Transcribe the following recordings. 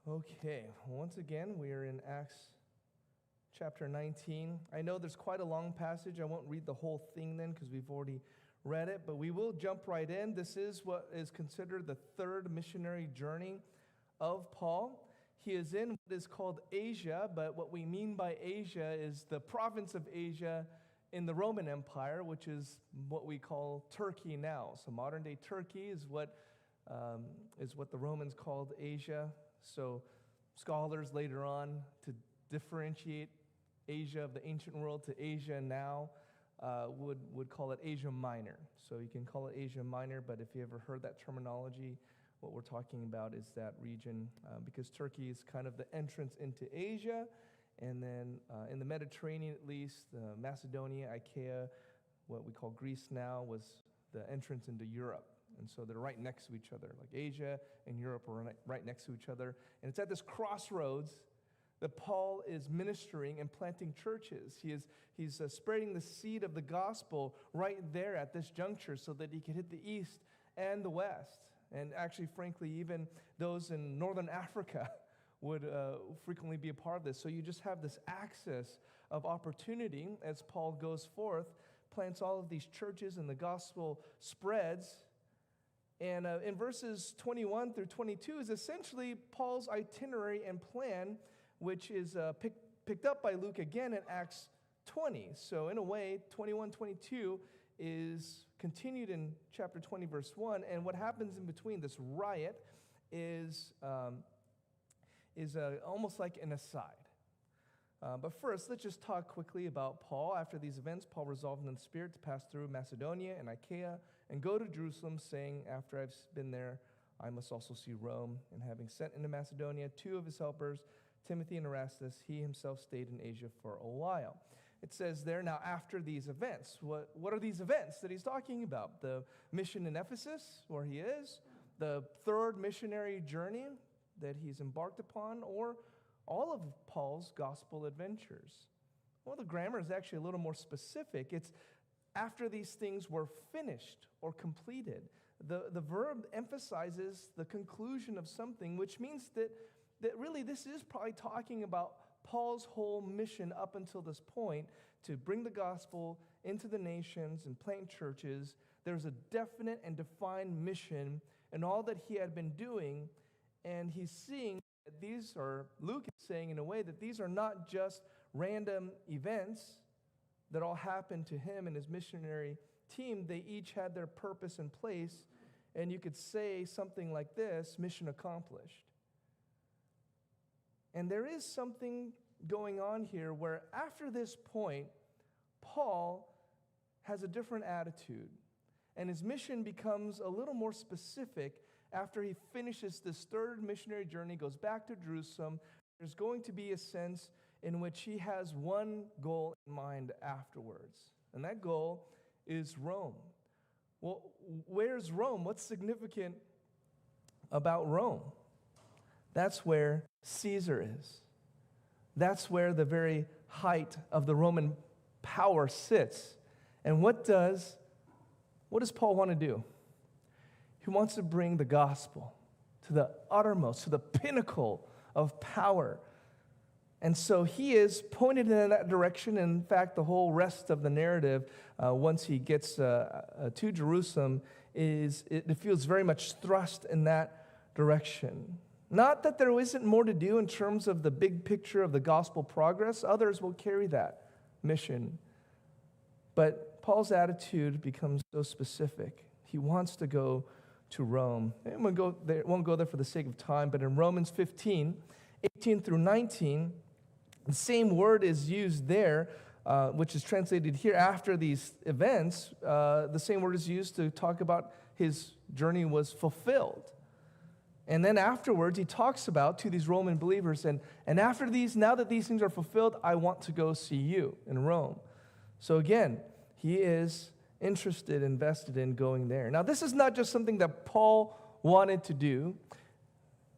Okay, once again, we are in Acts chapter 19. I know there's quite a long passage. I won't read the whole thing then because we've already read it, but we will jump right in. This is what is considered the third missionary journey of Paul. He is in what is called Asia, but what we mean by Asia is the province of Asia in the Roman Empire, which is what we call Turkey now. So modern-day Turkey is what the Romans called Asia. So scholars later on, to differentiate Asia of the ancient world to Asia now, would call it Asia Minor. So you can call it Asia Minor, but if you ever heard that terminology, what we're talking about is that region, because Turkey is kind of the entrance into Asia, and then in the Mediterranean at least, Macedonia, Achaia, what we call Greece now, was the entrance into Europe. And so they're right next to each other. Like Asia and Europe are right next to each other. And it's at this crossroads that Paul is ministering and planting churches. He's spreading the seed of the gospel right there at this juncture so that he can hit the east and the west. And actually, frankly, even those in northern Africa would frequently be a part of this. So you just have this axis of opportunity as Paul goes forth, plants all of these churches, and the gospel spreads. And in verses 21 through 22 is essentially Paul's itinerary and plan, which is picked up by Luke again in Acts 20. So in a way, 21, 22 is continued in chapter 20, verse 1. And what happens in between this riot is almost like an aside. But first, let's just talk quickly about Paul. After these events, Paul resolved in the Spirit to pass through Macedonia and Achaia and go to Jerusalem, saying, after I've been there, I must also see Rome. And having sent into Macedonia 2 of his helpers, Timothy and Erastus, he himself stayed in Asia for a while. It says there, now after these events. What are these events that he's talking about? The mission in Ephesus, where he is, the third missionary journey that he's embarked upon, or all of Paul's gospel adventures? Well, the grammar is actually a little more specific. It's after these things were finished or completed. The verb emphasizes the conclusion of something, which means that really this is probably talking about Paul's whole mission up until this point, to bring the gospel into the nations and plant churches. There's a definite and defined mission in all that he had been doing, and he's seeing that Luke is saying in a way that these are not just random events that all happened to him and his missionary team. They each had their purpose in place, and you could say something like this: mission accomplished. And there is something going on here where after this point, Paul has a different attitude, and his mission becomes a little more specific. After he finishes this third missionary journey, goes back to Jerusalem, there's going to be a sense in which he has one goal in mind afterwards. And that goal is Rome. Well, where's Rome? What's significant about Rome? That's where Caesar is. That's where the very height of the Roman power sits. And what does Paul want to do? He wants to bring the gospel to the uttermost, to the pinnacle of power. And so he is pointed in that direction. In fact, the whole rest of the narrative, once he gets to Jerusalem, it feels very much thrust in that direction. Not that there isn't more to do in terms of the big picture of the gospel progress. Others will carry that mission. But Paul's attitude becomes so specific. He wants to go to Rome. And won't go there for the sake of time, but in Romans 15, 18 through 19, the same word is used there, which is translated here after these events. The same word is used to talk about his journey was fulfilled. And then afterwards, he talks about to these Roman believers, and after these, now that these things are fulfilled, I want to go see you in Rome. So again, he is interested, invested in going there. Now, this is not just something that Paul wanted to do.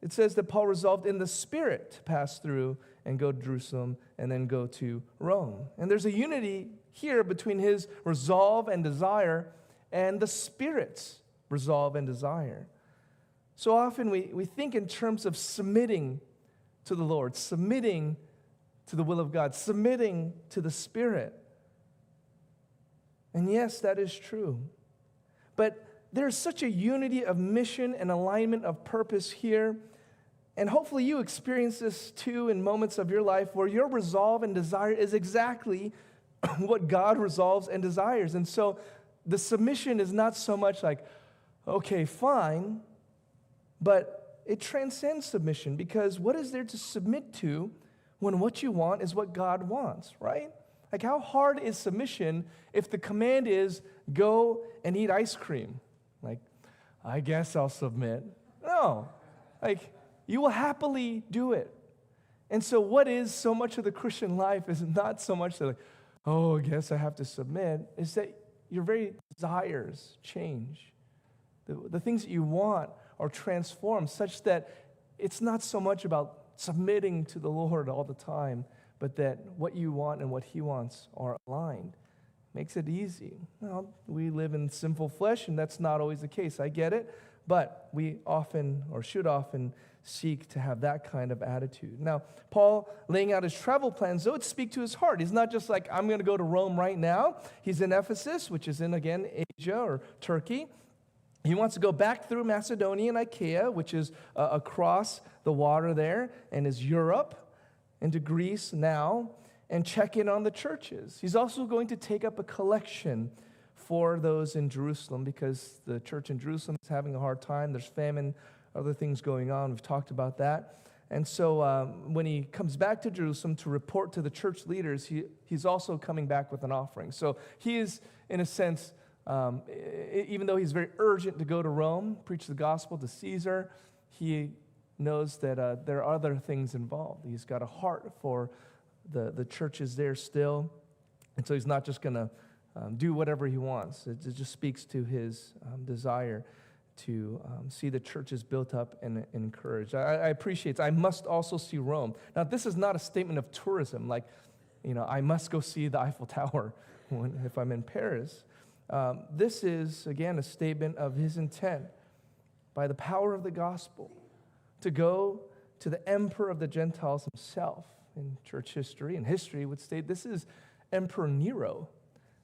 It says that Paul resolved in the Spirit to pass through and go to Jerusalem and then go to Rome. And there's a unity here between his resolve and desire and the Spirit's resolve and desire. So often we think in terms of submitting to the Lord, submitting to the will of God, submitting to the Spirit. And yes, that is true. But there's such a unity of mission and alignment of purpose here. And hopefully you experience this too in moments of your life where your resolve and desire is exactly what God resolves and desires. And so the submission is not so much like, okay, fine, but it transcends submission, because what is there to submit to when what you want is what God wants, right? Like, how hard is submission if the command is go and eat ice cream? Like, I guess I'll submit. No, like, you will happily do it. And so what is so much of the Christian life is not so much that, like, oh, I guess I have to submit. It's that your very desires change. The things that you want are transformed such that it's not so much about submitting to the Lord all the time, but that what you want and what He wants are aligned. Makes it easy. Well, we live in sinful flesh, and that's not always the case. I get it, but we often, or should often, seek to have that kind of attitude. Now, Paul, laying out his travel plans, though, it speak to his heart. He's not just like, I'm going to go to Rome right now. He's in Ephesus, which is in, again, Asia or Turkey. He wants to go back through Macedonia and Achaia, which is across the water there, and is Europe, into Greece now, and check in on the churches. He's also going to take up a collection for those in Jerusalem, because the church in Jerusalem is having a hard time. There's famine, other things going on. We've talked about that. And so when he comes back to Jerusalem to report to the church leaders, he's also coming back with an offering. So he is, in a sense, even though he's very urgent to go to Rome, preach the gospel to Caesar, he knows that there are other things involved. He's got a heart for the churches there still, and so he's not just going to do whatever he wants. It just speaks to his desire to see the churches built up and encouraged. I appreciate it. I must also see Rome. Now, this is not a statement of tourism, like, I must go see the Eiffel Tower if I'm in Paris. This is, again, a statement of his intent by the power of the gospel to go to the emperor of the Gentiles himself. In church history and history would state this is Emperor Nero.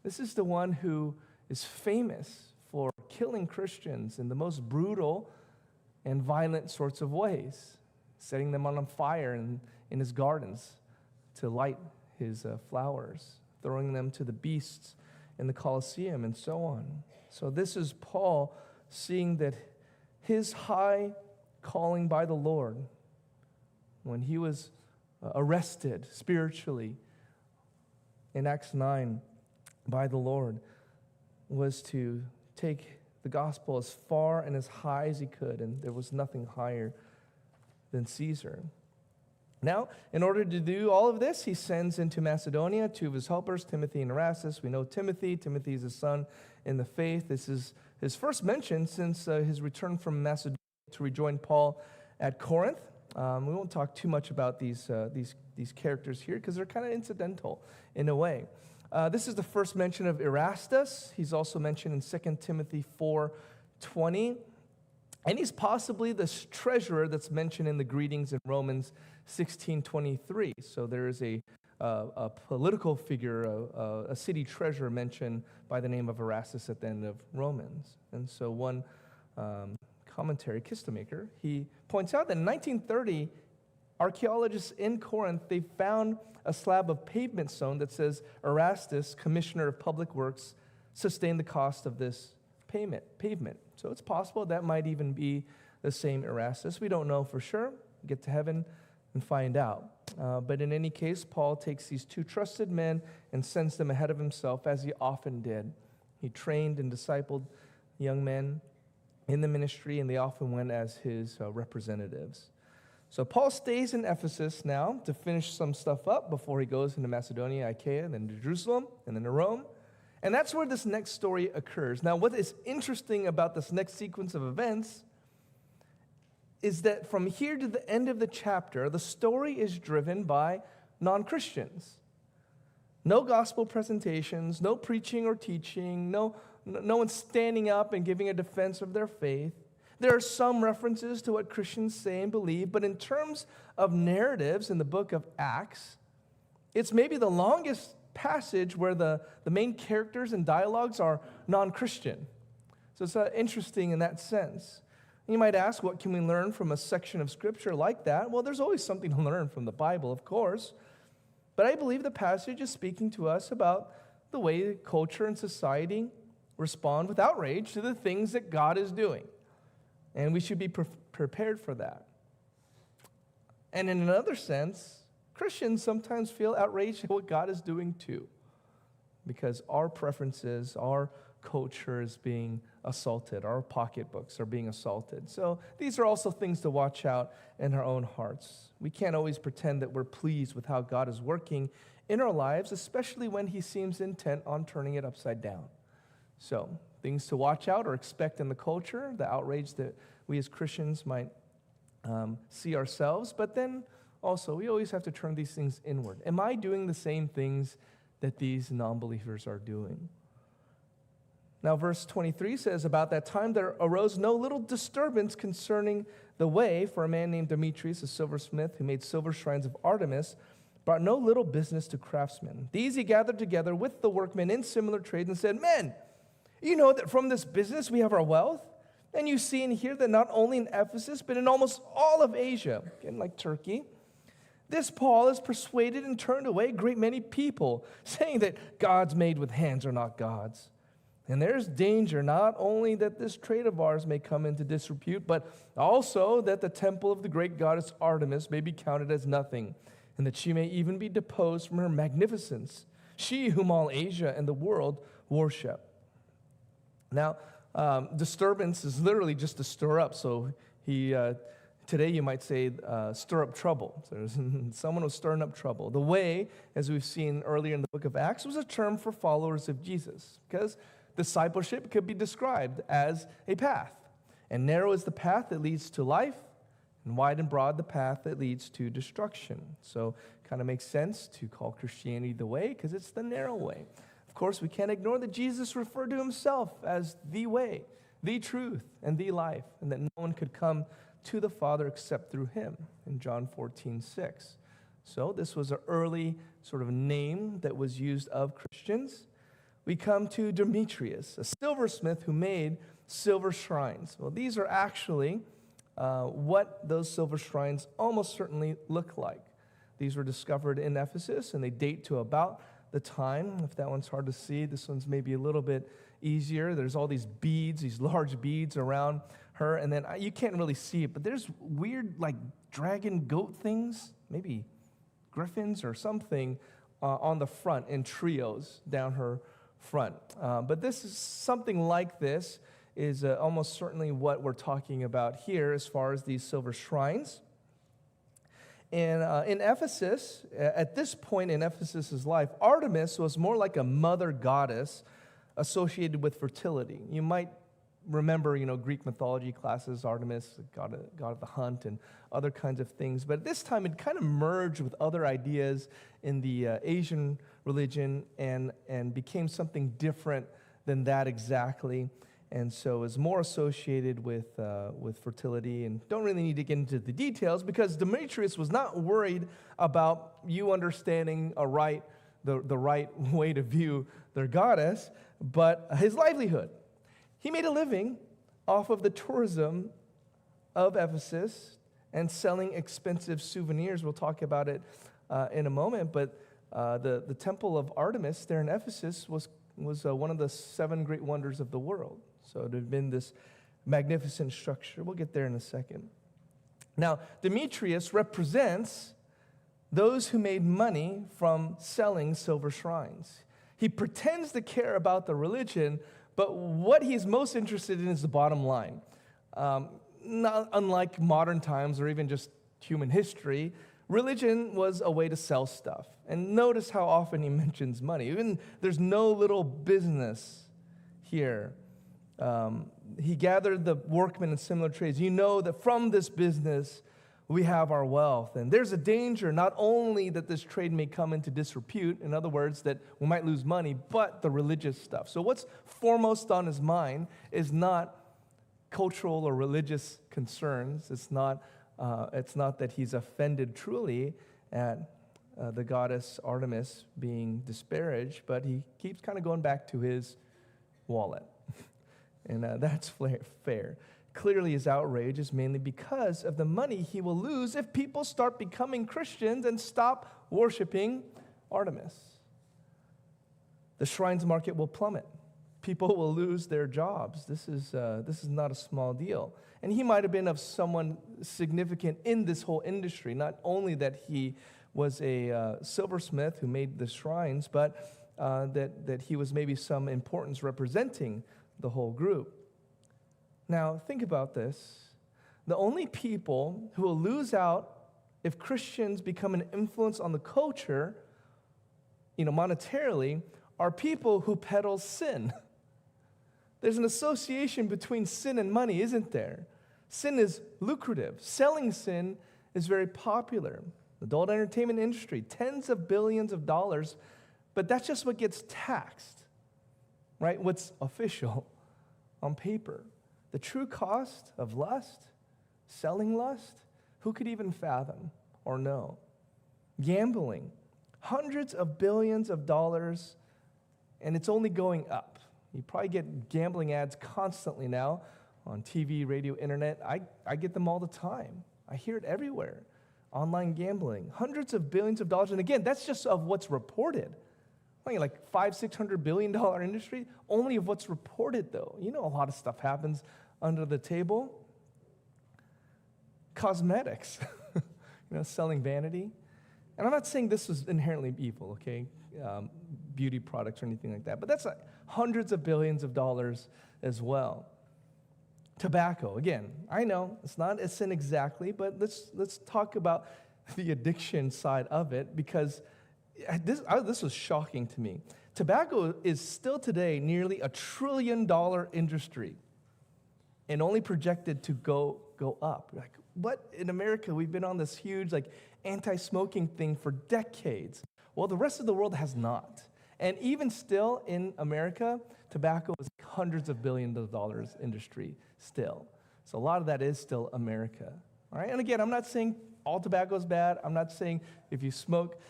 This is the one who is famous for killing Christians in the most brutal and violent sorts of ways, setting them on fire in his gardens to light his flowers, throwing them to the beasts in the Colosseum, and so on. So this is Paul seeing that his high calling by the Lord, when he was arrested spiritually in Acts 9 by the Lord, was to take the gospel as far and as high as he could, and there was nothing higher than Caesar. Now, in order to do all of this, he sends into Macedonia two of his helpers, Timothy and Erastus. We know Timothy. Timothy is his son in the faith. This is his first mention since his return from Macedonia to rejoin Paul at Corinth. We won't talk too much about these characters here because they're kind of incidental in a way. This is the first mention of Erastus. He's also mentioned in 2 Timothy 4:20. And he's possibly this treasurer that's mentioned in the greetings in Romans 16:23. So there is a political figure, a city treasurer mentioned by the name of Erastus at the end of Romans. And so one commentary, Kistemaker, he points out that in 1930, archaeologists in Corinth, they found a slab of pavement stone that says Erastus, commissioner of public works, sustained the cost of this pavement. So it's possible that might even be the same Erastus. We don't know for sure. Get to heaven and find out. But in any case, Paul takes these two trusted men and sends them ahead of himself, as he often did. He trained and discipled young men in the ministry, and they often went as his representatives. So Paul stays in Ephesus now to finish some stuff up before he goes into Macedonia, Achaia, then to Jerusalem, and then to Rome. And that's where this next story occurs. Now, what is interesting about this next sequence of events is that from here to the end of the chapter, the story is driven by non-Christians. No gospel presentations, no preaching or teaching, no one standing up and giving a defense of their faith. There are some references to what Christians say and believe, but in terms of narratives in the book of Acts, it's maybe the longest passage where the main characters and dialogues are non-Christian. So it's interesting in that sense. You might ask, what can we learn from a section of Scripture like that? Well, there's always something to learn from the Bible, of course. But I believe the passage is speaking to us about the way culture and society respond with outrage to the things that God is doing. And we should be prepared for that. And in another sense, Christians sometimes feel outraged at what God is doing too, because our preferences, our culture is being assaulted, our pocketbooks are being assaulted. So these are also things to watch out in our own hearts. We can't always pretend that we're pleased with how God is working in our lives, especially when he seems intent on turning it upside down. So things to watch out or expect in the culture, the outrage that we as Christians might see ourselves, but then also we always have to turn these things inward. Am I doing the same things that these non-believers are doing? Now, verse 23 says, about that time there arose no little disturbance concerning the way, for a man named Demetrius, a silversmith, who made silver shrines of Artemis, brought no little business to craftsmen. These he gathered together with the workmen in similar trades and said, men, you know that from this business we have our wealth, and you see and hear that not only in Ephesus, but in almost all of Asia, again like Turkey, this Paul has persuaded and turned away a great many people, saying that gods made with hands are not gods. And there's danger not only that this trade of ours may come into disrepute, but also that the temple of the great goddess Artemis may be counted as nothing, and that she may even be deposed from her magnificence, she whom all Asia and the world worship. Now, disturbance is literally just to stir up. So today you might say stir up trouble. So someone was stirring up trouble. The way, as we've seen earlier in the book of Acts, was a term for followers of Jesus, because discipleship could be described as a path. And narrow is the path that leads to life, and wide and broad the path that leads to destruction. So it kind of makes sense to call Christianity the way, because it's the narrow way. Of course, we can't ignore that Jesus referred to himself as the way, the truth, and the life, and that no one could come to the Father except through him in John 14:6. So this was an early sort of name that was used of Christians. We come to Demetrius, a silversmith who made silver shrines. Well, these are actually what those silver shrines almost certainly look like. These were discovered in Ephesus, and they date to about the time. If that one's hard to see, this one's maybe a little bit easier. There's all these beads, these large beads around her, and then you can't really see it, but there's weird like dragon goat things, maybe griffins or something on the front in trios down her front. But this is something like this is almost certainly what we're talking about here as far as these silver shrines. And in Ephesus, at this point in Ephesus' life, Artemis was more like a mother goddess associated with fertility. You might remember, Greek mythology classes, Artemis, god of the hunt, and other kinds of things. But at this time, it kind of merged with other ideas in the Asian religion and became something different than that exactly. And so is more associated with fertility, and don't really need to get into the details because Demetrius was not worried about you understanding the right way to view their goddess, but his livelihood. He made a living off of the tourism of Ephesus and selling expensive souvenirs. We'll talk about it in a moment, but the temple of Artemis there in Ephesus was one of the 7 great wonders of the world. So it had been this magnificent structure. We'll get there in a second. Now, Demetrius represents those who made money from selling silver shrines. He pretends to care about the religion, but what he's most interested in is the bottom line. Not unlike modern times or even just human history, religion was a way to sell stuff. And notice how often he mentions money. Even there's no little business here. He gathered the workmen in similar trades. You know that from this business we have our wealth. And there's a danger not only that this trade may come into disrepute, in other words, that we might lose money, but the religious stuff. So what's foremost on his mind is not cultural or religious concerns. It's not that he's offended truly at the goddess Artemis being disparaged, but he keeps kind of going back to his wallet. And that's fair. Clearly, his outrage is mainly because of the money he will lose if people start becoming Christians and stop worshiping Artemis. The shrines market will plummet. People will lose their jobs. This is not a small deal. And he might have been of someone significant in this whole industry, not only that he was a silversmith who made the shrines, but that he was maybe some importance representing the whole group. Now, think about this. The only people who will lose out if Christians become an influence on the culture, monetarily, are people who peddle sin. There's an association between sin and money, isn't there? Sin is lucrative. Selling sin is very popular. Adult entertainment industry, tens of billions of dollars, but that's just what gets taxed, right? What's official on paper. The true cost of lust, selling lust, who could even fathom or know? Gambling, hundreds of billions of dollars, and it's only going up. You probably get gambling ads constantly now on TV, radio, internet. I get them all the time. I hear it everywhere. Online gambling, hundreds of billions of dollars. And again, that's just of what's reported. Like $500-600 billion industry, only of what's reported though. A lot of stuff happens under the table. Cosmetics, selling vanity. And I'm not saying this is inherently evil, okay? Beauty products or anything like that. But that's like hundreds of billions of dollars as well. Tobacco, again, I know it's not a sin exactly, but let's talk about the addiction side of it, because this was shocking to me. Tobacco is still today nearly $1 trillion industry and only projected to go up. Like, what? In America, we've been on this huge anti-smoking thing for decades. Well, the rest of the world has not. And even still in America, tobacco is hundreds of billions of dollars industry still. So a lot of that is still America. All right? And again, I'm not saying all tobacco is bad. I'm not saying if you smoke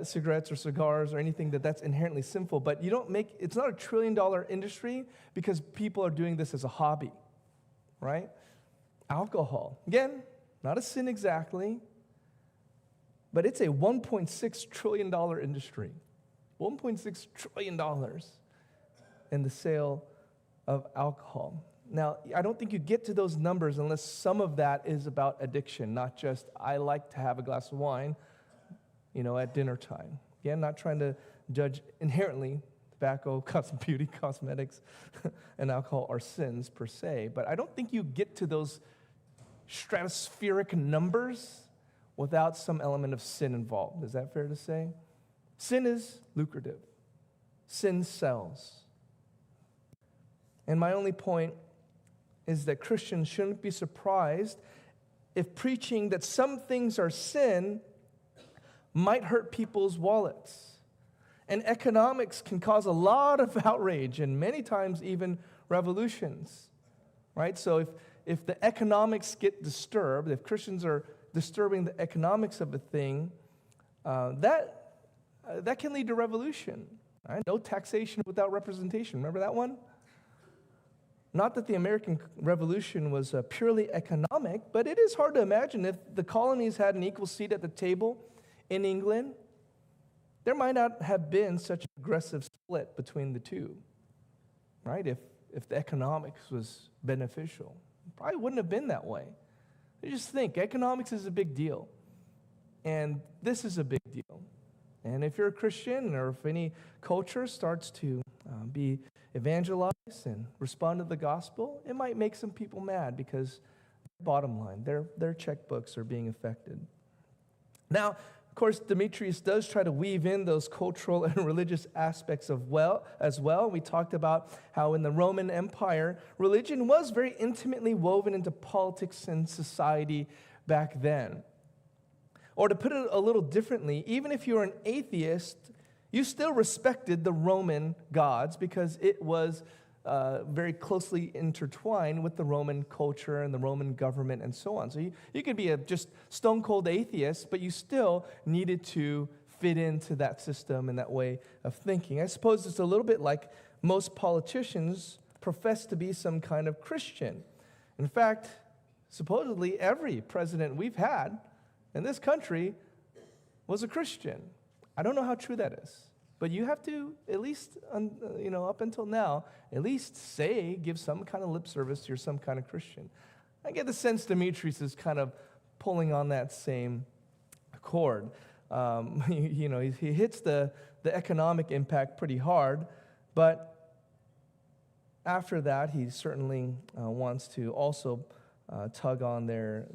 cigarettes or cigars or anything that's inherently sinful. But it's not $1 trillion industry because people are doing this as a hobby, right? Alcohol, again, not a sin exactly, but it's a $1.6 trillion industry. $1.6 trillion in the sale of alcohol. Now, I don't think you get to those numbers unless some of that is about addiction, not just, I like to have a glass of wine, at dinner time. Again, not trying to judge inherently tobacco, beauty, cosmetics, and alcohol are sins per se, but I don't think you get to those stratospheric numbers without some element of sin involved. Is that fair to say? Sin is lucrative. Sin sells. And my only point is that Christians shouldn't be surprised if preaching that some things are sin might hurt people's wallets. And economics can cause a lot of outrage and many times even revolutions, right? So if the economics get disturbed, if Christians are disturbing the economics of a thing, that can lead to revolution. Right? No taxation without representation. Remember that one? Not that the American Revolution was purely economic, but it is hard to imagine if the colonies had an equal seat at the table in England, there might not have been such an aggressive split between the two, right? If the economics was beneficial. It probably wouldn't have been that way. You just think, economics is a big deal, and this is a big deal. And if you're a Christian, or if any culture starts to be evangelized and respond to the gospel, it might make some people mad because, bottom line, their checkbooks are being affected. Now, of course, Demetrius does try to weave in those cultural and religious aspects as well. We talked about how in the Roman Empire, religion was very intimately woven into politics and society back then. Or to put it a little differently, even if you were an atheist, you still respected the Roman gods because it was very closely intertwined with the Roman culture and the Roman government and so on. So you could be a just stone cold atheist, but you still needed to fit into that system and that way of thinking. I suppose it's a little bit like most politicians profess to be some kind of Christian. In fact, supposedly every president we've had in this country was a Christian. I don't know how true that is, but you have to at least, up until now, at least give some kind of lip service to you're some kind of Christian. I get the sense Demetrius is kind of pulling on that same chord. He hits the economic impact pretty hard, but after that, he certainly wants to also tug on their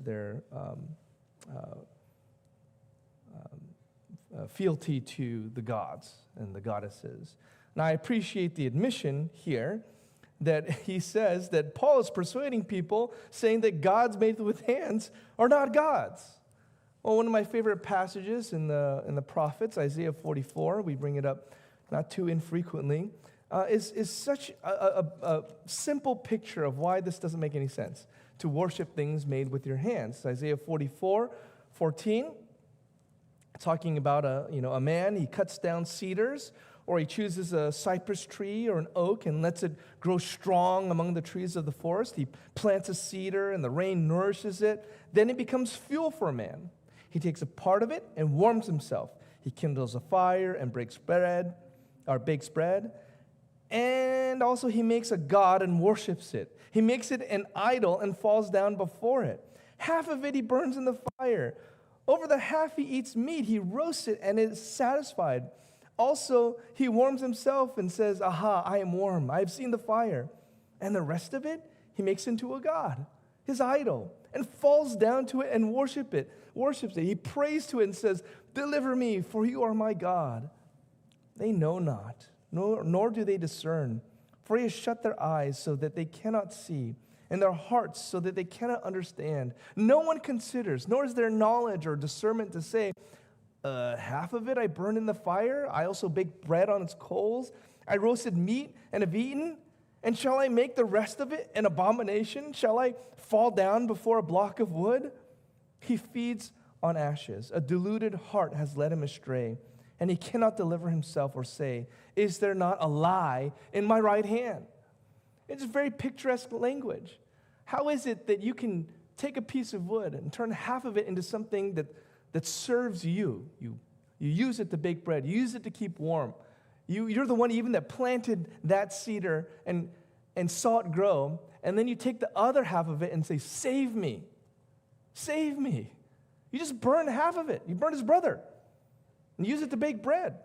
fealty to the gods and the goddesses. Now, I appreciate the admission here that he says that Paul is persuading people, saying that gods made with hands are not gods. Well, one of my favorite passages in the prophets, Isaiah 44, we bring it up not too infrequently, is such a simple picture of why this doesn't make any sense, to worship things made with your hands. Isaiah 44:14, talking about a man, he cuts down cedars, or he chooses a cypress tree or an oak and lets it grow strong among the trees of the forest. He plants a cedar and the rain nourishes it. Then it becomes fuel for a man. He takes a part of it and warms himself. He kindles a fire and bakes bread. And also he makes a god and worships it. He makes it an idol and falls down before it. Half of it he burns in the fire. Over the half he eats meat. He roasts it and is satisfied. Also, he warms himself and says, "Aha, I am warm. I have seen the fire." And the rest of it he makes into a god, his idol, and falls down to it and worships it. He prays to it and says, "Deliver me, for you are my God." They know not, nor do they discern. For he has shut their eyes so that they cannot see, and their hearts so that they cannot understand. No one considers, nor is there knowledge or discernment to say, half of it I burned in the fire. I also baked bread on its coals. I roasted meat and have eaten. And shall I make the rest of it an abomination? Shall I fall down before a block of wood? He feeds on ashes. A deluded heart has led him astray, and he cannot deliver himself or say, "Is there not a lie in my right hand?" It's very picturesque language. How is it that you can take a piece of wood and turn half of it into something that serves you? You use it to bake bread. You use it to keep warm. You're the one even that planted that cedar and saw it grow, and then you take the other half of it and say, "Save me. Save me." You just burned half of it. You burned his brother and use it to bake bread.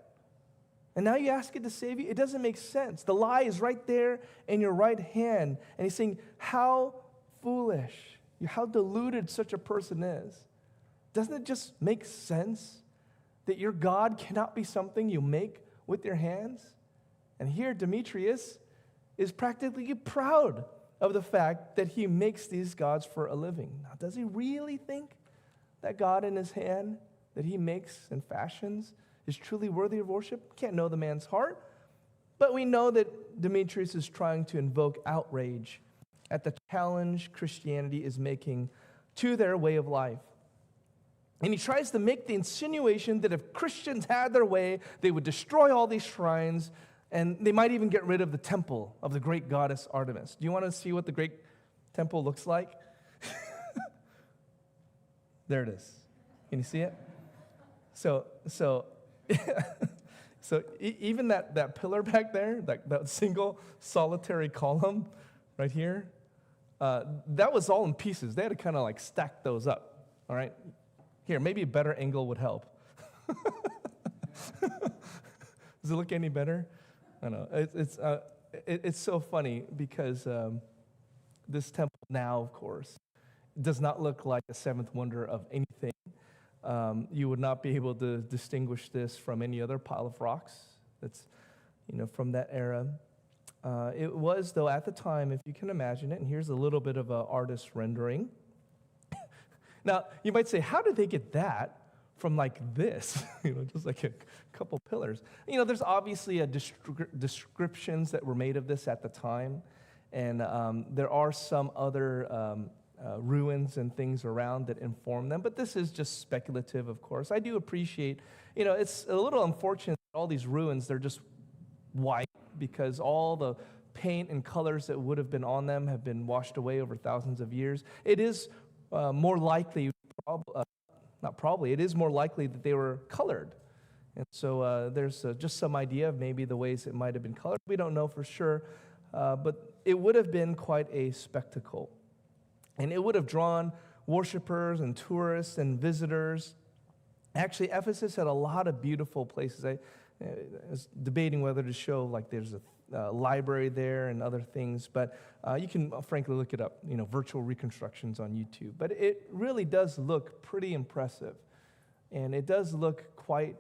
And now you ask it to save you? It doesn't make sense. The lie is right there in your right hand. And he's saying, how foolish, how deluded such a person is. Doesn't it just make sense that your God cannot be something you make with your hands? And here Demetrius is practically proud of the fact that he makes these gods for a living. Now, does he really think that God in his hand that he makes and fashions is truly worthy of worship? Can't know the man's heart, but we know that Demetrius is trying to invoke outrage at the challenge Christianity is making to their way of life. And he tries to make the insinuation that if Christians had their way, they would destroy all these shrines, and they might even get rid of the temple of the great goddess Artemis. Do you want to see what the great temple looks like? There it is. Can you see it? So even that pillar back there, that single solitary column right here, that was all in pieces. They had to kind of like stack those up, all right? Here, maybe a better angle would help. Does it look any better? I don't know. It's so funny because this temple now, of course, does not look like a seventh wonder of anything. You would not be able to distinguish this from any other pile of rocks that's, from that era. It was, though, at the time, if you can imagine it, and here's a little bit of an artist rendering. Now, you might say, how did they get that from like this, just like a couple pillars. There's obviously descriptions that were made of this at the time, and there are some other ruins and things around that inform them, but this is just speculative, of course. I do appreciate, it's a little unfortunate that all these ruins, they're just white because all the paint and colors that would have been on them have been washed away over thousands of years. It is more likely, it is more likely that they were colored. And so there's just some idea of maybe the ways it might have been colored. We don't know for sure, but it would have been quite a spectacle. And it would have drawn worshipers and tourists and visitors. Actually, Ephesus had a lot of beautiful places. I was debating whether to show, like there's a library there and other things, but you can frankly look it up, virtual reconstructions on YouTube. But it really does look pretty impressive. And it does look quite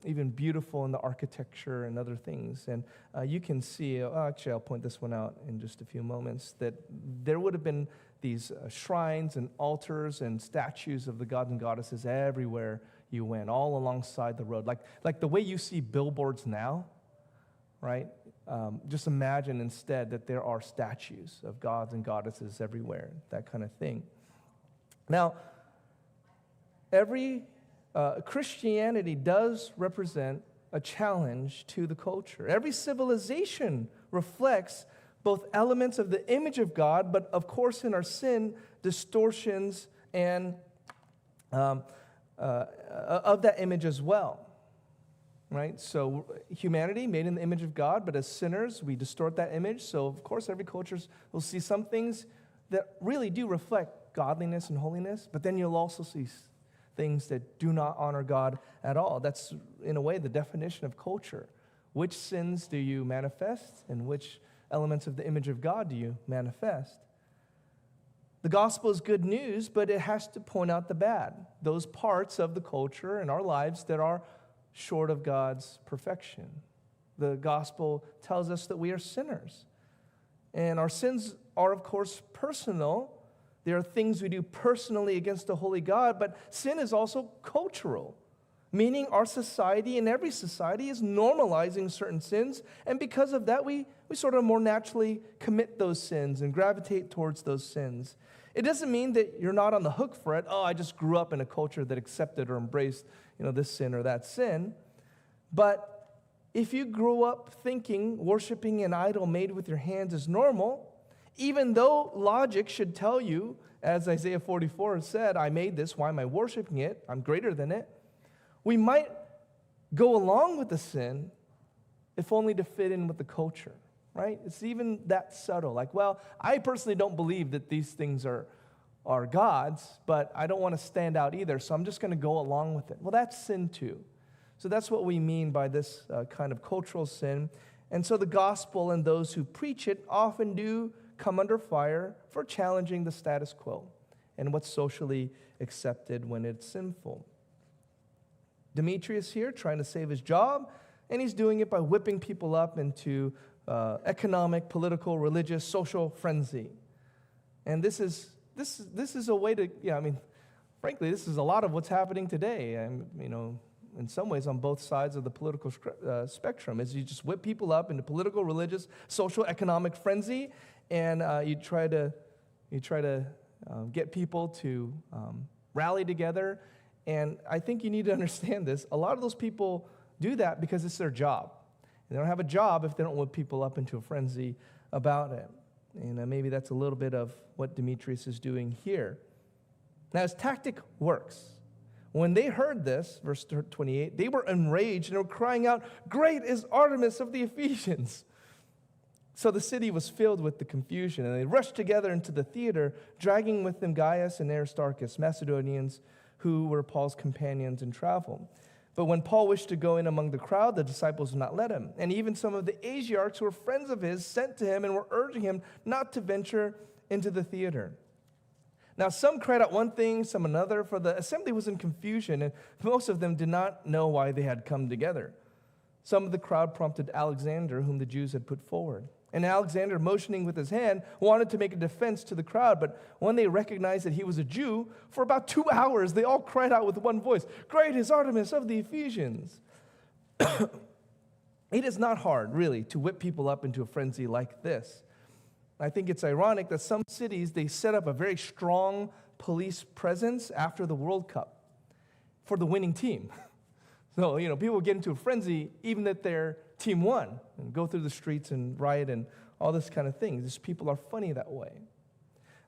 even beautiful in the architecture and other things. And you can see, actually I'll point this one out in just a few moments, that there would have been these shrines and altars and statues of the gods and goddesses everywhere you went, all alongside the road. Like the way you see billboards now, right? Just imagine instead that there are statues of gods and goddesses everywhere, that kind of thing. Now, Christianity does represent a challenge to the culture. Every civilization reflects both elements of the image of God, but of course in our sin, distortions and of that image as well, right? So humanity made in the image of God, but as sinners, we distort that image. So of course every culture will see some things that really do reflect godliness and holiness, but then you'll also see things that do not honor God at all. That's, in a way, the definition of culture. Which sins do you manifest, and which elements of the image of God do you manifest? The gospel is good news, but it has to point out the bad, those parts of the culture and our lives that are short of God's perfection. The gospel tells us that we are sinners, and our sins are, of course, personal. There are things we do personally against the holy God, but sin is also cultural, meaning our society and every society is normalizing certain sins, and because of that, we sort of more naturally commit those sins and gravitate towards those sins. It doesn't mean that you're not on the hook for it. Oh, I just grew up in a culture that accepted or embraced, this sin or that sin. But if you grew up thinking worshiping an idol made with your hands is normal, even though logic should tell you, as Isaiah 44 said, I made this, why am I worshiping it? I'm greater than it. We might go along with the sin if only to fit in with the culture, right? It's even that subtle. Like, well, I personally don't believe that these things are God's, but I don't want to stand out either, so I'm just going to go along with it. Well, that's sin too. So that's what we mean by this kind of cultural sin. And so the gospel and those who preach it often do come under fire for challenging the status quo and what's socially accepted when it's sinful. Demetrius here trying to save his job, and he's doing it by whipping people up into economic, political, religious, social frenzy. And this is a way to, frankly, this is a lot of what's happening today. And, in some ways on both sides of the political spectrum, is you just whip people up into political, religious, social, economic frenzy, and you try to get people to rally together. And I think you need to understand this. A lot of those people do that because it's their job. They don't have a job if they don't whip people up into a frenzy about it. And maybe that's a little bit of what Demetrius is doing here. Now, his tactic works. When they heard this, verse 28, they were enraged and were crying out, "Great is Artemis of the Ephesians!" So the city was filled with the confusion, and they rushed together into the theater, dragging with them Gaius and Aristarchus, Macedonians who were Paul's companions in travel. But when Paul wished to go in among the crowd, the disciples would not let him. And even some of the Asiarchs who were friends of his sent to him and were urging him not to venture into the theater. Now some cried out one thing, some another, for the assembly was in confusion, and most of them did not know why they had come together. Some of the crowd prompted Alexander, whom the Jews had put forward. And Alexander, motioning with his hand, wanted to make a defense to the crowd. But when they recognized that he was a Jew, for about 2 hours, they all cried out with one voice, "Great is Artemis of the Ephesians." It is not hard, really, to whip people up into a frenzy like this. I think it's ironic that some cities, they set up a very strong police presence after the World Cup for the winning team. So, people get into a frenzy even that their team won and go through the streets and riot and all this kind of thing. These people are funny that way.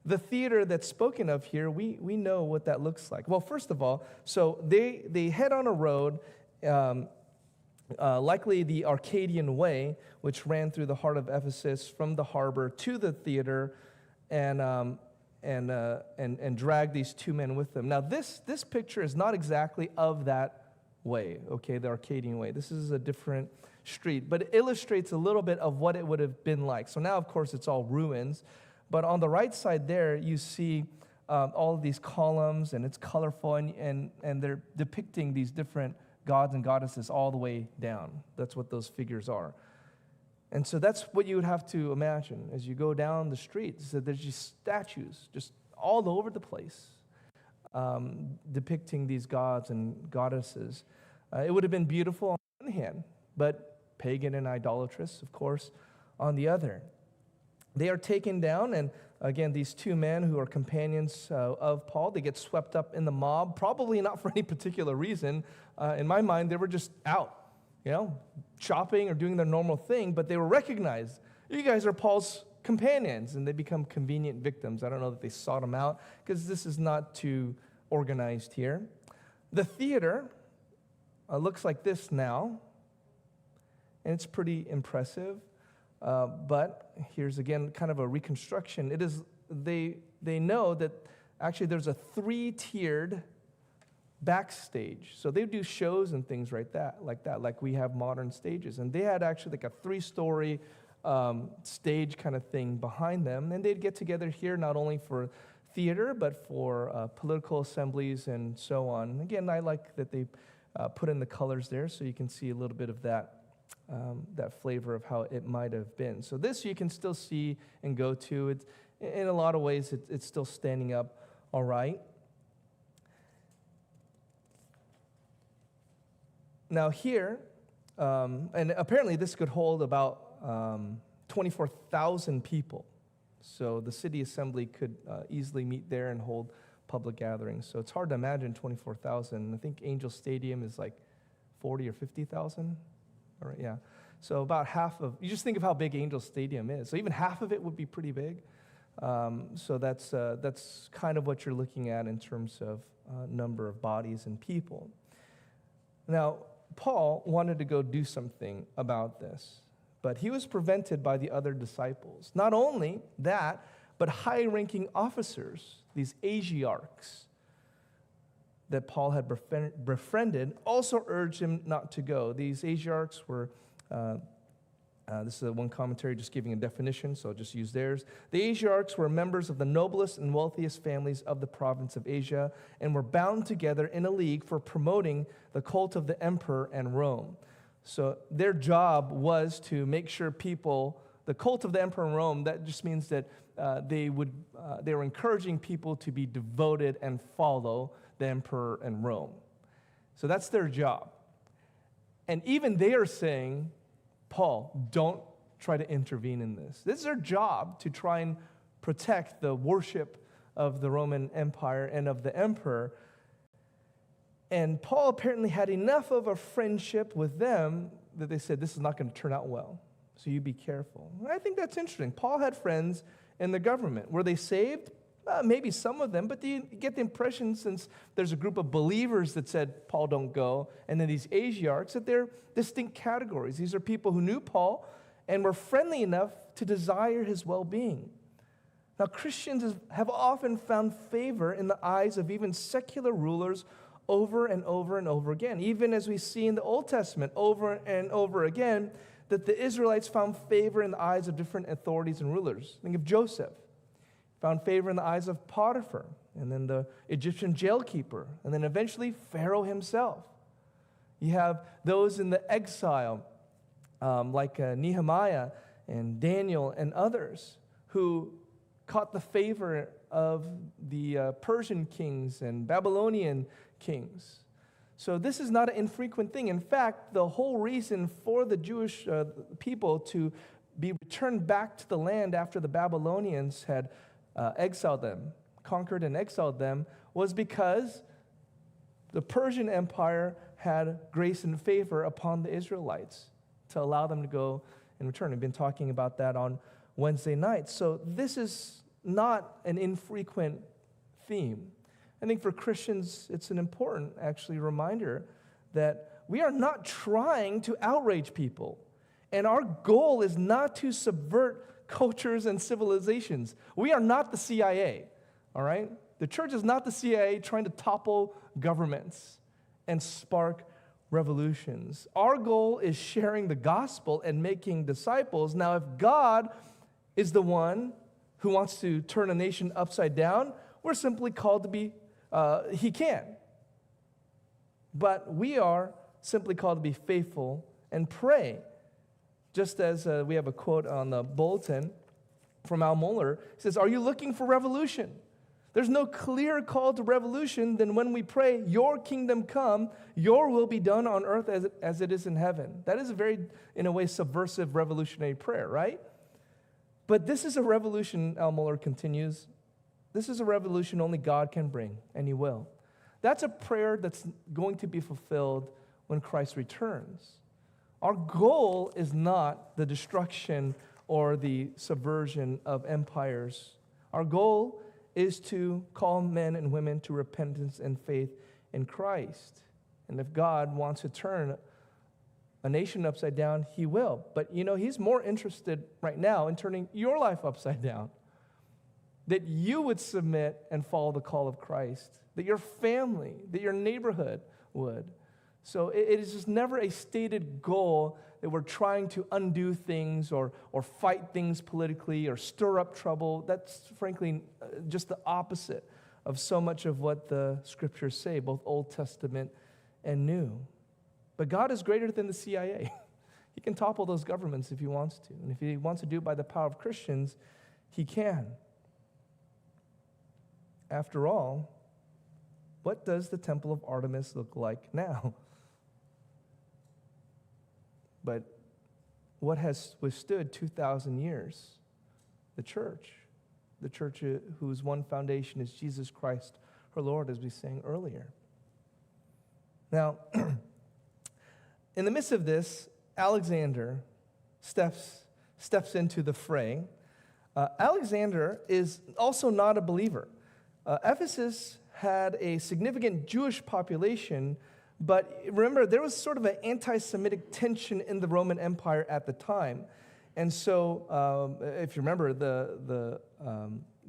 The theater that's spoken of here, we know what that looks like. Well, first of all, so they head on a road, likely the Arcadian Way, which ran through the heart of Ephesus from the harbor to the theater, and drag these two men with them. Now, this picture is not exactly of that way, okay, the Arcadian Way. This is a different street, but it illustrates a little bit of what it would have been like. So now, of course, it's all ruins, but on the right side there, you see all of these columns, and it's colorful, and they're depicting these different gods and goddesses all the way down. That's what those figures are. And so that's what you would have to imagine as you go down the street. So there's just statues just all over the place depicting these gods and goddesses. It would have been beautiful on one hand, but pagan and idolatrous, of course, on the other. They are taken down, and again, these two men who are companions of Paul, they get swept up in the mob, probably not for any particular reason. In my mind, they were just out, shopping or doing their normal thing, but they were recognized. You guys are Paul's companions, and they become convenient victims. I don't know that they sought them out, because this is not too organized here. The theater looks like this now, and it's pretty impressive. But here's again kind of a reconstruction. It is they know that actually there's a 3-tiered backstage. So they do shows and things like that, like we have modern stages. And they had actually like a 3-story stage kind of thing behind them. And they'd get together here not only for theater, but for political assemblies and so on. Again, I like that they put in the colors there so you can see a little bit of that flavor of how it might have been. So this you can still see and go to. It's, in a lot of ways, it's still standing up all right. Now here, and apparently this could hold about 24,000 people. So the city assembly could easily meet there and hold public gatherings. So it's hard to imagine 24,000. I think Angel Stadium is like 40 or 50,000. All right, yeah. So about half of, you just think of how big Angel Stadium is. So even half of it would be pretty big. So that's kind of what you're looking at in terms of number of bodies and people. Now, Paul wanted to go do something about this, but he was prevented by the other disciples. Not only that, but high-ranking officers, these Asiarchs that Paul had befriended, also urged him not to go. These Asiarchs were, this is one commentary just giving a definition, so I'll just use theirs. The Asiarchs were members of the noblest and wealthiest families of the province of Asia and were bound together in a league for promoting the cult of the emperor and Rome. So their job was to make sure people, the cult of the emperor and Rome, that just means that they were encouraging people to be devoted and follow the emperor and Rome. So that's their job. And even they are saying, Paul, don't try to intervene in this. This is their job, to try and protect the worship of the Roman Empire and of the emperor. And Paul apparently had enough of a friendship with them that they said, this is not going to turn out well, so you be careful. And I think that's interesting. Paul had friends in the government. Were they saved? Maybe some of them, but you get the impression, since there's a group of believers that said, Paul, don't go, and then these Asiarchs, that they're distinct categories. These are people who knew Paul and were friendly enough to desire his well-being. Now, Christians have often found favor in the eyes of even secular rulers over and over and over again, even as we see in the Old Testament over and over again, that the Israelites found favor in the eyes of different authorities and rulers. Think of Joseph. Found favor in the eyes of Potiphar, and then the Egyptian jailkeeper, and then eventually Pharaoh himself. You have those in the exile, like Nehemiah, and Daniel and others who caught the favor of the Persian kings and Babylonian kings. So this is not an infrequent thing. In fact, the whole reason for the Jewish people to be returned back to the land after the Babylonians had exiled them, conquered and exiled them, was because the Persian Empire had grace and favor upon the Israelites to allow them to go and return. We've been talking about that on Wednesday nights. So this is not an infrequent theme. I think for Christians, it's an important, actually, reminder that we are not trying to outrage people. And our goal is not to subvert cultures and civilizations. We are not the CIA, all right? The church is not the CIA trying to topple governments and spark revolutions. Our goal is sharing the gospel and making disciples. Now, if God is the one who wants to turn a nation upside down, we're simply called to be, he can. But we are simply called to be faithful and pray. Just as we have a quote on the bulletin from Al Mohler, he says, "Are you looking for revolution? There's no clearer call to revolution than when we pray, your kingdom come, your will be done on earth as it is in heaven." That is a very, in a way, subversive revolutionary prayer, right? But this is a revolution, Al Mohler continues, this is a revolution only God can bring, and he will. That's a prayer that's going to be fulfilled when Christ returns. Our goal is not the destruction or the subversion of empires. Our goal is to call men and women to repentance and faith in Christ. And if God wants to turn a nation upside down, he will. But he's more interested right now in turning your life upside down. That you would submit and follow the call of Christ. That your family, that your neighborhood would. So it is just never a stated goal that we're trying to undo things or fight things politically or stir up trouble. That's frankly just the opposite of so much of what the scriptures say, both Old Testament and New. But God is greater than the CIA. He can topple those governments if he wants to. And if he wants to do it by the power of Christians, he can. After all, what does the temple of Artemis look like now? But what has withstood 2,000 years? The church whose one foundation is Jesus Christ, her Lord, as we sang earlier. Now, in the midst of this, Alexander steps into the fray. Alexander is also not a believer. Ephesus had a significant Jewish population, but remember, there was sort of an anti-Semitic tension in the Roman Empire at the time. And so, if you remember, the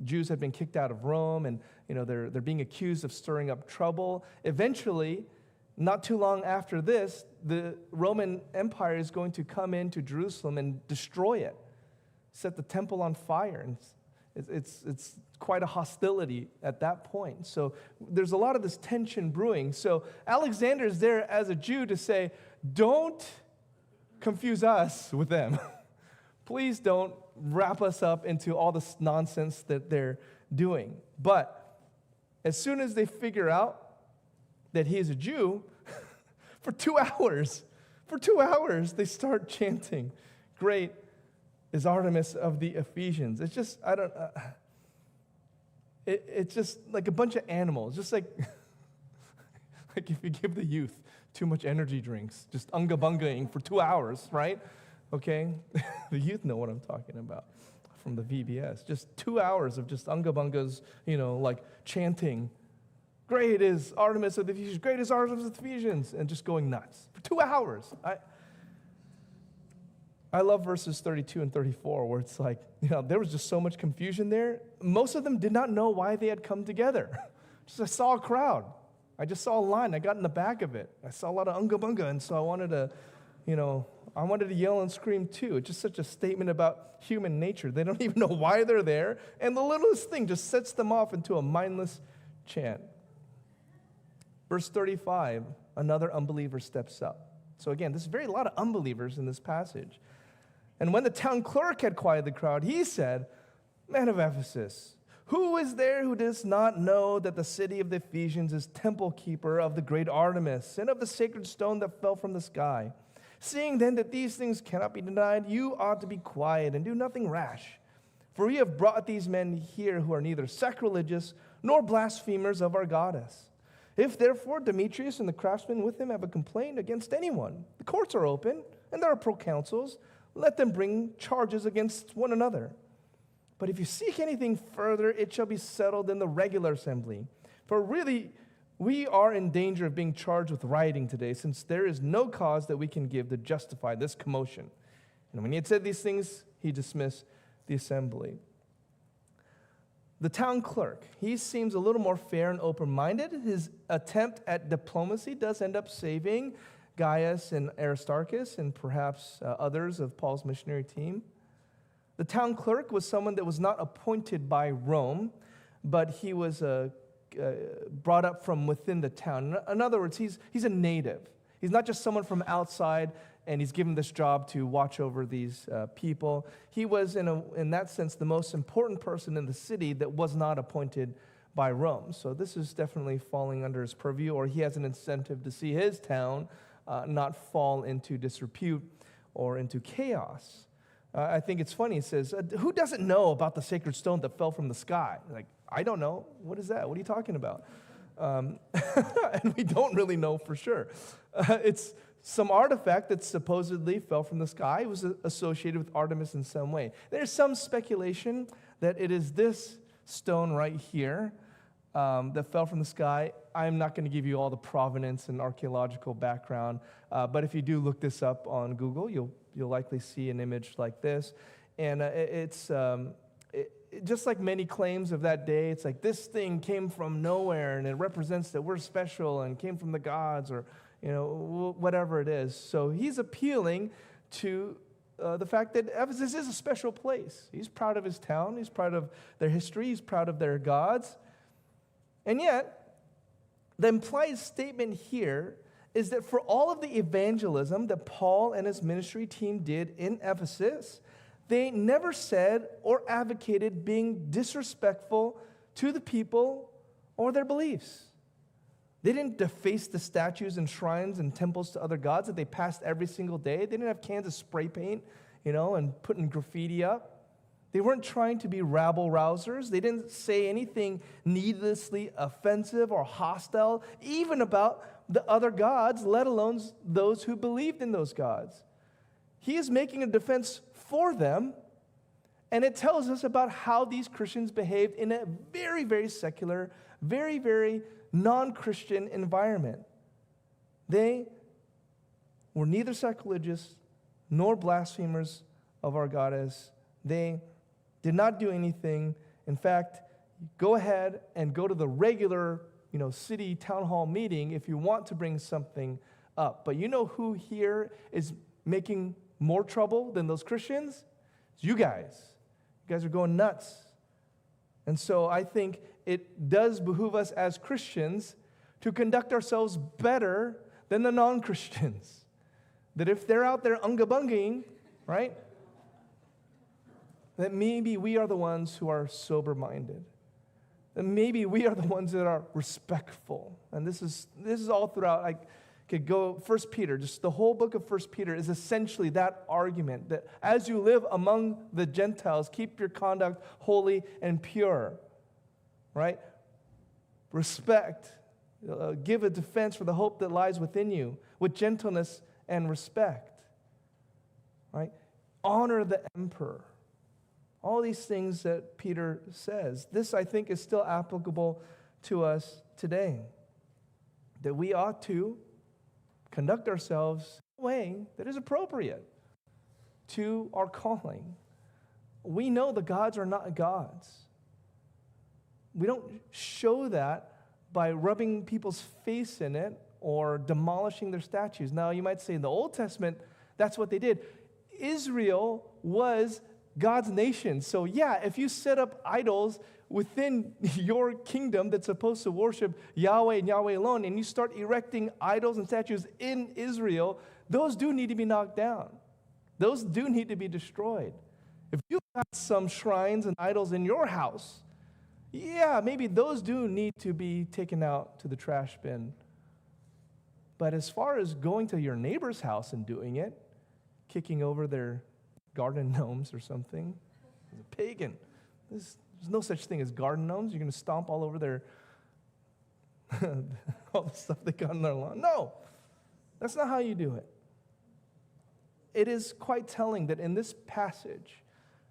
Jews had been kicked out of Rome, and they're being accused of stirring up trouble. Eventually, not too long after this, the Roman Empire is going to come into Jerusalem and destroy it, set the temple on fire, and it's quite a hostility at that point. So there's a lot of this tension brewing. So Alexander is there as a Jew to say, don't confuse us with them. Please don't wrap us up into all this nonsense that they're doing. But as soon as they figure out that he is a Jew, for 2 hours, they start chanting, "Great is Artemis of the Ephesians." It's just, it's just like a bunch of animals. Just like if you give the youth too much energy drinks, just unga-bungaing for 2 hours, right? Okay? The youth know what I'm talking about from the VBS. Just 2 hours of just unga-bungas, like chanting, "Great is Artemis of the Ephesians, great is Artemis of the Ephesians," and just going nuts for 2 hours. I love verses 32 and 34 where it's like, there was just so much confusion there. Most of them did not know why they had come together. I saw a crowd. I just saw a line. I got in the back of it. I saw a lot of unga bunga, and so I wanted to yell and scream too. It's just such a statement about human nature. They don't even know why they're there, and the littlest thing just sets them off into a mindless chant. Verse 35, another unbeliever steps up. So again, there's a lot of unbelievers in this passage. And when the town clerk had quieted the crowd, he said, "Men of Ephesus, who is there who does not know that the city of the Ephesians is temple keeper of the great Artemis and of the sacred stone that fell from the sky? Seeing then that these things cannot be denied, you ought to be quiet and do nothing rash. For we have brought these men here who are neither sacrilegious nor blasphemers of our goddess. If therefore Demetrius and the craftsmen with him have a complaint against anyone, the courts are open and there are proconsuls. Let them bring charges against one another. But if you seek anything further, it shall be settled in the regular assembly. For really, we are in danger of being charged with rioting today, since there is no cause that we can give to justify this commotion." And when he had said these things, he dismissed the assembly. The town clerk, he seems a little more fair and open-minded. His attempt at diplomacy does end up saving Gaius and Aristarchus and perhaps others of Paul's missionary team. The town clerk was someone that was not appointed by Rome, but he was brought up from within the town. In other words, he's a native. He's not just someone from outside, and he's given this job to watch over these people. He was, in that sense, the most important person in the city that was not appointed by Rome. So this is definitely falling under his purview, or he has an incentive to see his town not fall into disrepute or into chaos. I think it's funny. It says, "Who doesn't know about the sacred stone that fell from the sky?" Like, I don't know. What is that? What are you talking about? And we don't really know for sure. It's some artifact that supposedly fell from the sky. It was associated with Artemis in some way. There's some speculation that it is this stone right here that fell from the sky. I'm not going to give you all the provenance and archaeological background, but if you do look this up on Google, you'll likely see an image like this. And it's just like many claims of that day. It's like this thing came from nowhere, and it represents that we're special and came from the gods, or whatever it is. So he's appealing to the fact that Ephesus is a special place. He's proud of his town. He's proud of their history. He's proud of their gods. And yet, the implied statement here is that for all of the evangelism that Paul and his ministry team did in Ephesus, they never said or advocated being disrespectful to the people or their beliefs. They didn't deface the statues and shrines and temples to other gods that they passed every single day. They didn't have cans of spray paint, and putting graffiti up. They weren't trying to be rabble-rousers. They didn't say anything needlessly offensive or hostile, even about the other gods, let alone those who believed in those gods. He is making a defense for them, and it tells us about how these Christians behaved in a very, very secular, very, very non-Christian environment. They were neither sacrilegious nor blasphemers of our goddess. They did not do anything. In fact, go ahead and go to the regular, city town hall meeting if you want to bring something up. But you know who here is making more trouble than those Christians? It's you guys. You guys are going nuts. And so I think it does behoove us as Christians to conduct ourselves better than the non-Christians. That if they're out there unga-bungaing, right, that maybe we are the ones who are sober-minded. That maybe we are the ones that are respectful. And this is all throughout. I could go 1 Peter, just the whole book of 1 Peter is essentially that argument, that as you live among the Gentiles, keep your conduct holy and pure, right? Respect. Give a defense for the hope that lies within you with gentleness and respect, right? Honor the emperor. All these things that Peter says. This, I think, is still applicable to us today. That we ought to conduct ourselves in a way that is appropriate to our calling. We know the gods are not gods. We don't show that by rubbing people's face in it or demolishing their statues. Now, you might say in the Old Testament, that's what they did. Israel was God's nation. So yeah, if you set up idols within your kingdom that's supposed to worship Yahweh and Yahweh alone, and you start erecting idols and statues in Israel, those do need to be knocked down. Those do need to be destroyed. If you've got some shrines and idols in your house, yeah, maybe those do need to be taken out to the trash bin. But as far as going to your neighbor's house and doing it, kicking over their garden gnomes or something, as a pagan, there's no such thing as garden gnomes. You're going to stomp all over their all the stuff they got on their lawn. No, that's not how you do it. It is quite telling that in this passage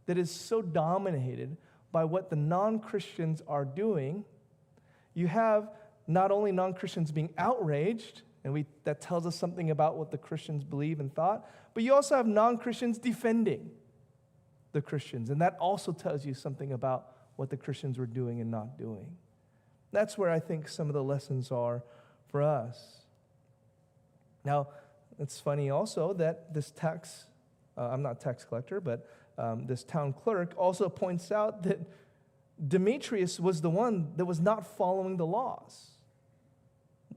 that is so dominated by what the non-Christians are doing, you have not only non-Christians being outraged, and that tells us something about what the Christians believe and thought, but you also have non-Christians defending the Christians, and that also tells you something about what the Christians were doing and not doing. That's where I think some of the lessons are for us. Now, it's funny also that this I'm not tax collector, but this town clerk also points out that Demetrius was the one that was not following the laws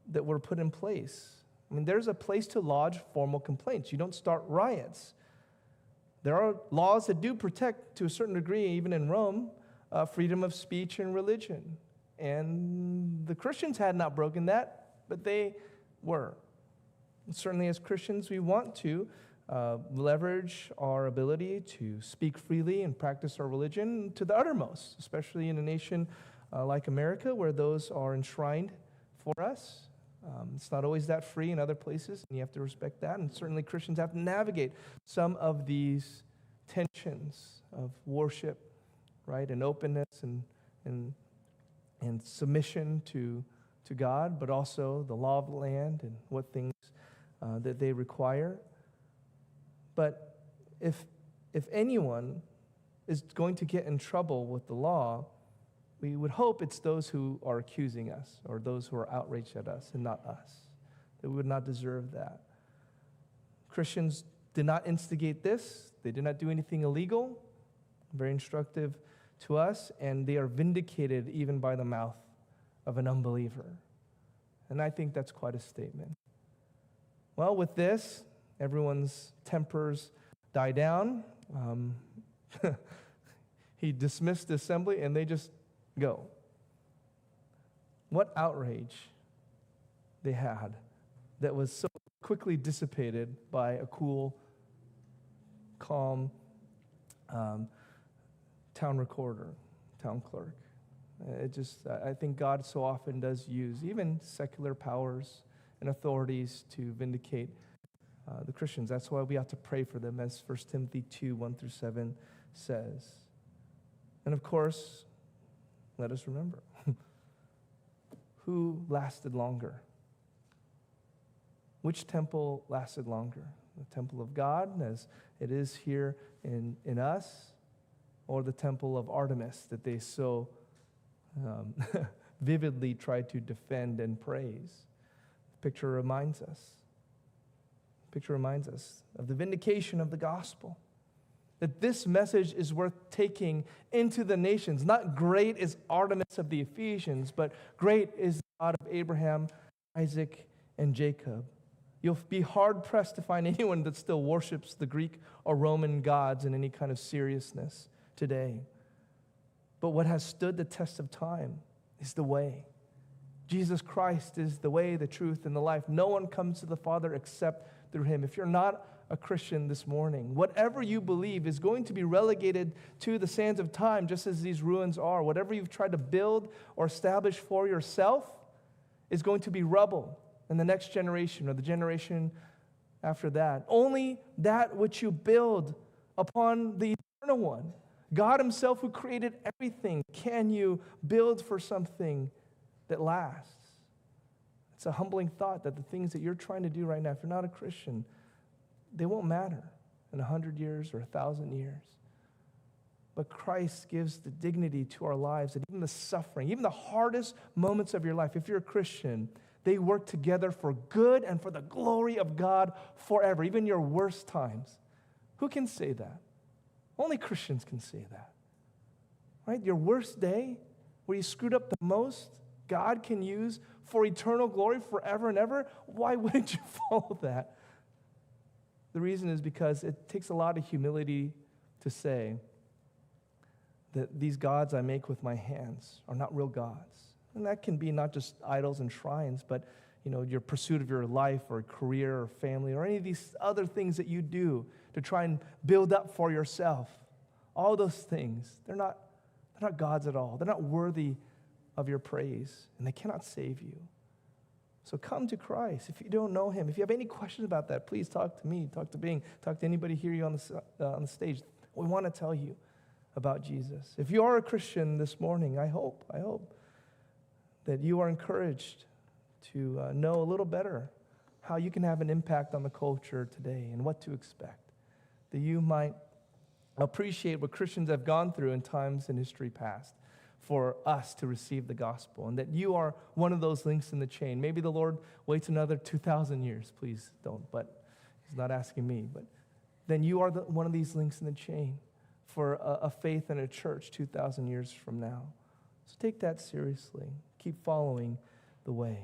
that were put in place. I mean, there's a place to lodge formal complaints. You don't start riots. There are laws that do protect, to a certain degree, even in Rome, freedom of speech and religion. And the Christians had not broken that, but they were. And certainly as Christians, we want to leverage our ability to speak freely and practice our religion to the uttermost, especially in a nation like America where those are enshrined for us. It's not always that free in other places, and you have to respect that. And certainly Christians have to navigate some of these tensions of worship, right, and openness and submission to God, but also the law of the land and what things that they require. But if anyone is going to get in trouble with the law, we would hope it's those who are accusing us or those who are outraged at us and not us, that we would not deserve that. Christians did not instigate this. They did not do anything illegal. Very instructive to us, and they are vindicated even by the mouth of an unbeliever. And I think that's quite a statement. Well, with this, everyone's tempers die down. He dismissed the assembly, and they just go. What outrage they had that was so quickly dissipated by a cool, calm town clerk. I think God so often does use even secular powers and authorities to vindicate the Christians. That's why we have to pray for them, as 1 Timothy 2, 1-7 says. And of course, let us remember, who lasted longer? Which temple lasted longer? The temple of God, as it is here in us, or the temple of Artemis that they so vividly try to defend and praise? The picture reminds us of the vindication of the gospel, that this message is worth taking into the nations. Not great is Artemis of the Ephesians, but great is the God of Abraham, Isaac, and Jacob. You'll be hard-pressed to find anyone that still worships the Greek or Roman gods in any kind of seriousness today. But what has stood the test of time is the way. Jesus Christ is the way, the truth, and the life. No one comes to the Father except through him. If you're not a Christian this morning, whatever you believe is going to be relegated to the sands of time, just as these ruins are. Whatever you've tried to build or establish for yourself is going to be rubble in the next generation or the generation after that. Only that which you build upon the eternal one, God himself who created everything, can you build for something that lasts. It's a humbling thought that the things that you're trying to do right now, if you're not a Christian, they won't matter in 100 years or 1,000 years. But Christ gives the dignity to our lives, and even the suffering, even the hardest moments of your life, if you're a Christian, they work together for good and for the glory of God forever, even your worst times. Who can say that? Only Christians can say that. Right? Your worst day, where you screwed up the most, God can use for eternal glory forever and ever. Why wouldn't you follow that? The reason is because it takes a lot of humility to say that these gods I make with my hands are not real gods. And that can be not just idols and shrines, but your pursuit of your life or career or family or any of these other things that you do to try and build up for yourself. All those things, they're not gods at all. They're not worthy of your praise, and they cannot save you. So come to Christ. If you don't know him, if you have any questions about that, please talk to me, talk to Bing, talk to anybody here on the stage. We want to tell you about Jesus. If you are a Christian this morning, I hope that you are encouraged to know a little better how you can have an impact on the culture today and what to expect, that you might appreciate what Christians have gone through in times in history past for us to receive the gospel, and that you are one of those links in the chain. Maybe the Lord waits another 2,000 years. Please don't, but he's not asking me. But then you are one of these links in the chain for a faith and a church 2,000 years from now. So take that seriously. Keep following the way.